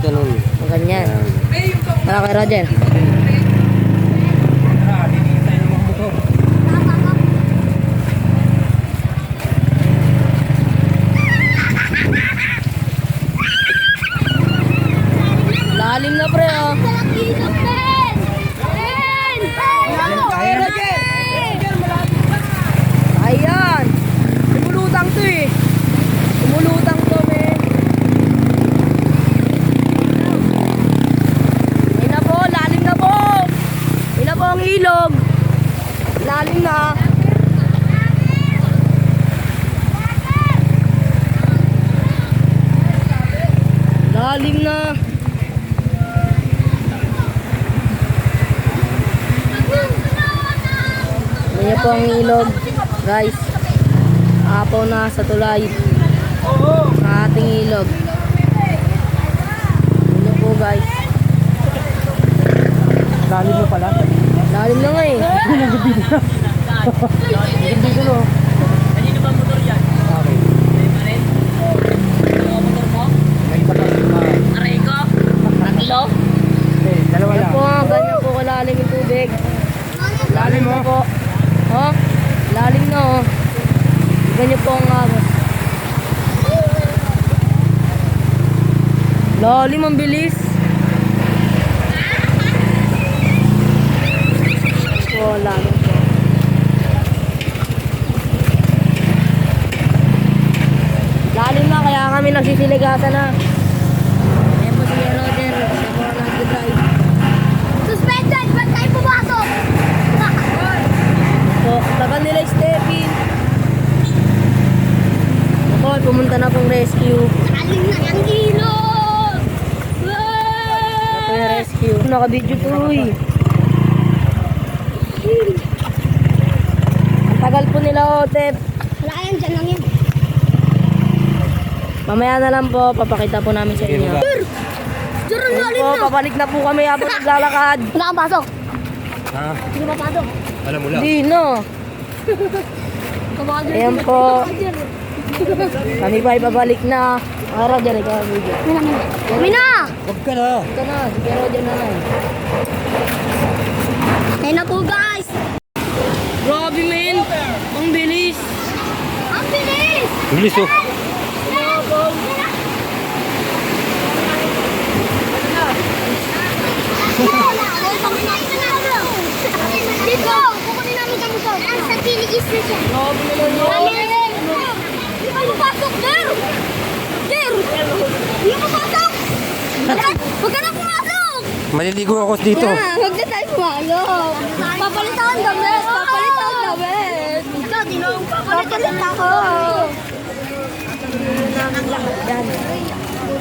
ganun. Ganyan. Para kay Roger. Lalim na pre oh. Ayan. Tumulutang to eh. Tumulutang to men. Ayun na po, lalim na po. Ayun na po ang ilog. Lalim na. Lalim na. Ayan po ang ilog, guys. Apaw na sa tulay. Sa ating ilog. Ayan po, guys. Lalim mo pala. Lalim na nga eh. Hindi ko no. Kanino ba motor yan? Okay. Ano motor mo? May isa pa. Aray ko? Tatlo? Dalawa Ayan lang. po, ganyan po kalalim yung tubig. Lalim mo. Na po. Oh, lalim na oh. Ganyan po ang agos. Lalim ang bilis. Oh, lalim po. Lalim na kaya kami nagsisiligatan na. Ayan po si Roger. Siya po ang nag-drive. Suspended! Ba't tayo pumasok? So, tagal nila Steffi. Ako, pumunta na pong rescue. Lalim na yung ilog! Ito yung rescue. Naka-video to eh. Ang tagal po nila Otep. Wala yan, dyan lang yan. Mamaya na lang po, papakita po namin sa inyo. Sir, ang Ayun lalim po, na! papalik na po kami habang naglalakad. Wala kang pasok. Ha? Hindi ba pasok? Alam mo lang. Hindi no. Kabagal. Ayan po. Kami pa ibabalik na. Roger, ikaw ang video. Kami na! Huwag ka na. Ito na, si Roger na lang. Ayun na po guys! Grabe men, ang bilis. Ang bilis! Bilis oh. Dito! Kukunin namin kami to. Sa piligis na siya. Grabe naman yun. Hindi ka mapasok, Der! Der! Hindi ka mapasok! Huwag ka na pumasok! Maliligo ako dito. Huwag na tayo pumasok. Papalitan ang damit! Papalitan ang damit! Ito, dinong papalitan ako.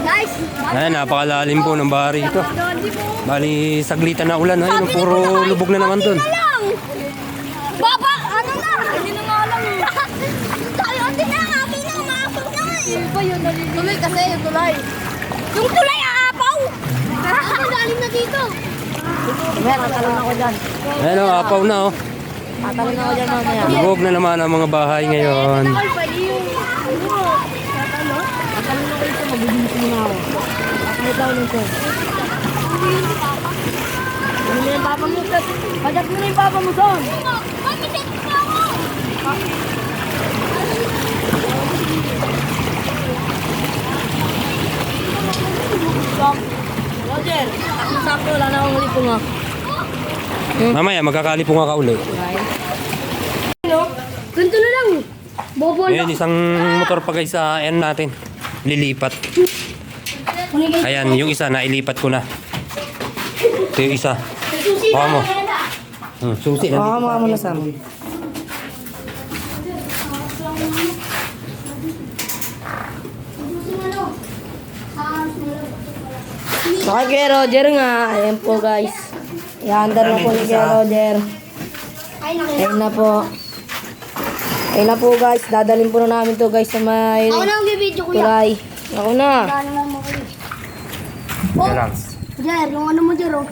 Guys! Ayan, napakalalim po ng bahari ito. Bali, saglitan na ulan. Ayun, puro lubog na naman dun. Na lang! Baba! Ano na? Hindi na nga lang. Tayo, hindi na nga. Hindi na umaapag na nga eh. Ba yun? Tuloy kasi yung tulay. Yung tulay aapaw! Ang lalim na dito. Mamaya, tatalon ako dyan. Ayan oh, apaw na oh. Tatalon ako dyan mamaya. Lubog na naman ang mga bahay ngayon. Pwede yung Tatalon ako ito, magbibigis muna ako. Kahit ako nito. Ano mo yung papa mo? Pajak mo na yung papa mo, son. Mami, set ko ako! Roger, sakto, wala na akong ulipong ah. Mamaya, magkakalipong ka uli. Ganito na lang. Bobo na. Ayan, isang motor pa guys sa end natin. Lilipat. Ayan, yung isa nailipat ko na. Ito yung isa. Susi Baka mo. na. Susi na. Baka mo na sa amin. Saka kay Roger nga, ayan po guys. Ihandar na po ni kay Roger. Ay, nakita. Ayun na po. Ayun na po guys, dadalhin po na namin to guys sa may Ako na ang bibidyo kuya. tulay. Ako na. Dali mo mo kuya. Yan lang. Jer, yung ano mo Jer oh.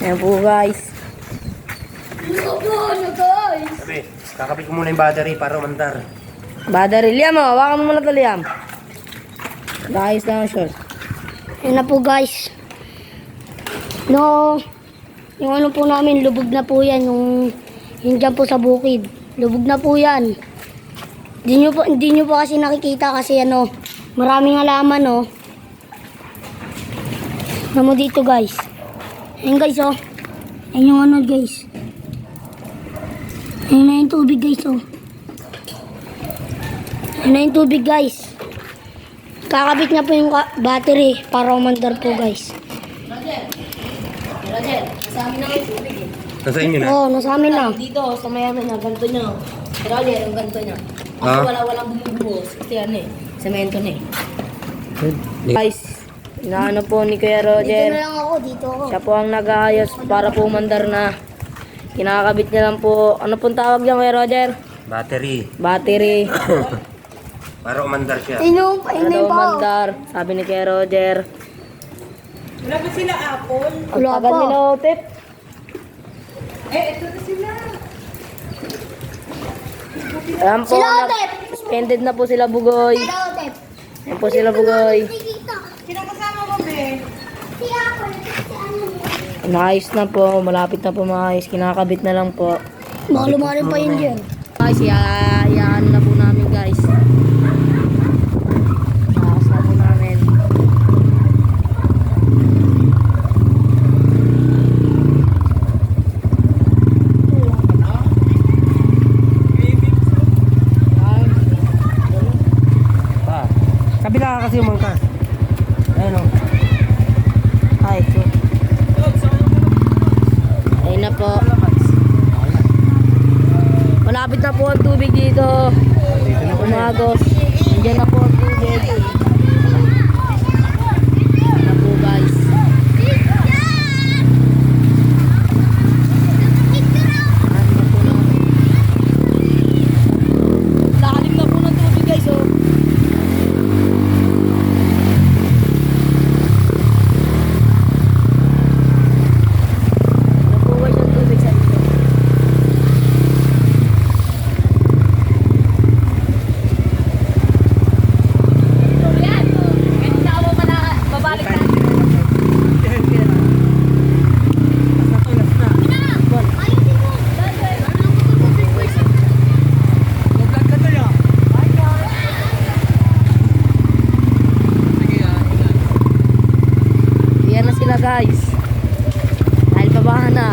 Ayan po guys. Ano guys? Sabi, kakapit ko muna yung battery para umandar. Battery, Liam oh. Hawakan mo muna to, Liam. Ayos lang ang short. Yun na po guys. No, yung ano po namin, lubog na po yan. Yung dyan po sa bukid. Lubog na po yan. Hindi nyo po kasi nakikita kasi ano, maraming halaman oh. Ano mo dito guys. Ayun guys oh. Ayun yung ano guys. Ayun na yung tubig guys oh. Ayun na yung tubig guys. Kakabit niya po yung battery para umandar po guys. Roger, sa amin na yung tubig eh. Nasa inyo na? Oo, nasa amin na. Dito, sa mayaman na, ganito niya. Roger, yung ganito niya. Kasi walang bumubuhos. Kasi ano eh, semento na eh. Guys, inaano po ni Kuya Dito na Roger. lang ako, dito ako. Siya po ang nag-aayos para po umandar na. Kinakabit niya lang po. Ano pong tawag niya Kuya Roger? Battery. Battery. Para umandar siya. Ayun, Para ayun daw pa. umandar. Sabi ni Kuya Roger. Wala ba sila apple? Ang Wala tagal pa. nila Otep. Ito na sila. Ayan po, Sila, Otep. suspended na po sila Bugoy. Hello, Tep. Ayan po sila Bugoy. Sino kasama mo, be? Si Apple, si ano. Naayos na po, malapit na po maayos. Kinakabit na lang po. Baka lumarin pa yun dyan. Guys, iaan na po namin guys. Taas na po namin. Kabila ka kasi umangkas. Ayun o. Ay, so. Ayun na po. Malapit na po ang tubig dito. Umagos. Nandiyan na po ang tubig. Ayun na po guys. Lalim na po ng tubig guys oh. Nabuhay ng tubig sa inyo. Babalik na. Yan na sila guys. Dahil babahan na.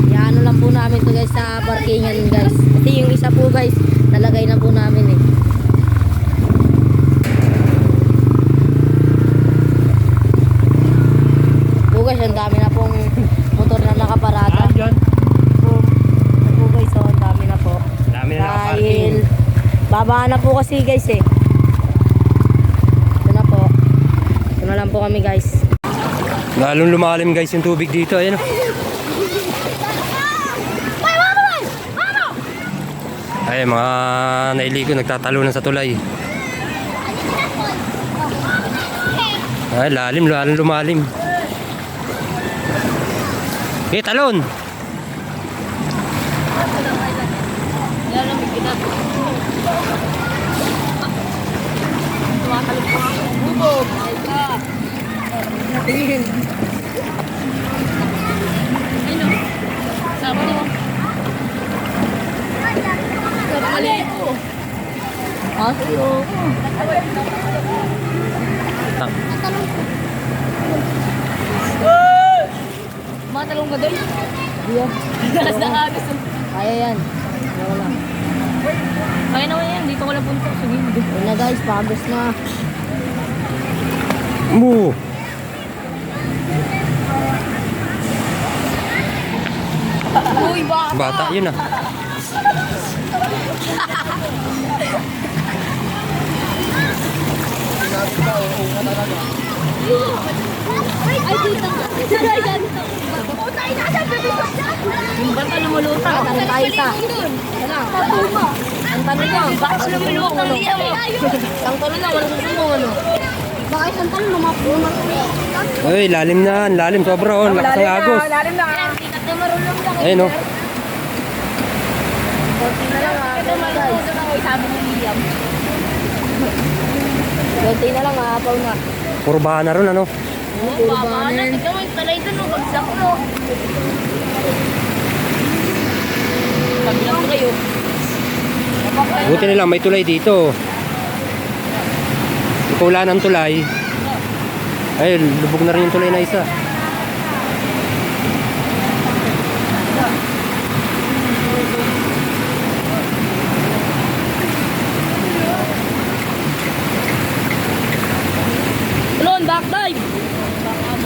Iano lang po namin to guys sa parkingan guys. Kasi yung isa po guys, nalagay na po namin eh. Po guys, ang dami na pong motor na nakaparada. Po guys, oh, ang dami na po. Dami na Dahil babaan na po kasi guys eh. Ito na po. Ito na lang po kami guys. Lalong lumalim guys yung tubig dito. Ayun o. Ay, mga nailigo nagtatalunan sa tulay. Ay, lalim, lalong lumalim. Talon! Matalong ka doon? Diyan. Galas na agos. Kaya yan. Wala. Kaya naman yan, dito ko lang punta. Sige, Yun na guys, pagos na. Moo! Uy, baka. Bata yun ah. Ay, dito. Yung bata lumulutang. Tanong tayo sa. Tatuma. Ang tanong mo, bakit Tapos lumulutang diyan mo. ang tanong na, walang susunod ano? Baka isang talo lumapulong. Uy, lalim na. Lalim, sobra oh. Lakas ng agos. Lalim na. Hindi ka marunong lang. Ayun o. Konti na lang ah. Ito malulutang ako, sabi ni Liam. Konti na lang, aapaw na. Puro baha na ron, ano? Oo, baba na. Tignan mo yung talay dun, oh. Bagsak no. Kabilang ko kayo. Buti na lang, may tulay dito. Kung wala ng tulay, ay, lubog na rin yung tulay na isa. Tulon, back dive.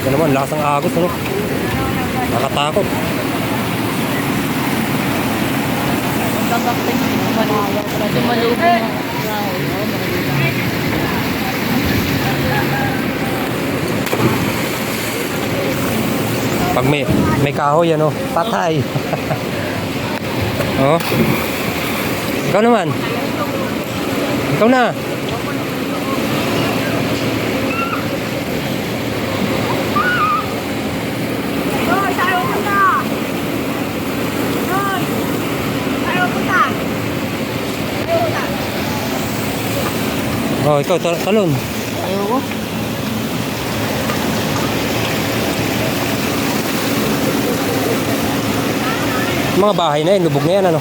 Ito naman, lakas ng agos, ano? Nakatakot. Back dive. Medyo malubog. Pag may kahoy, ano? Patay. Oh. Ikaw naman. Ikaw na. Oh, ikaw, talon. Ayoko. Mga bahay na yun, lubog na yan, ano?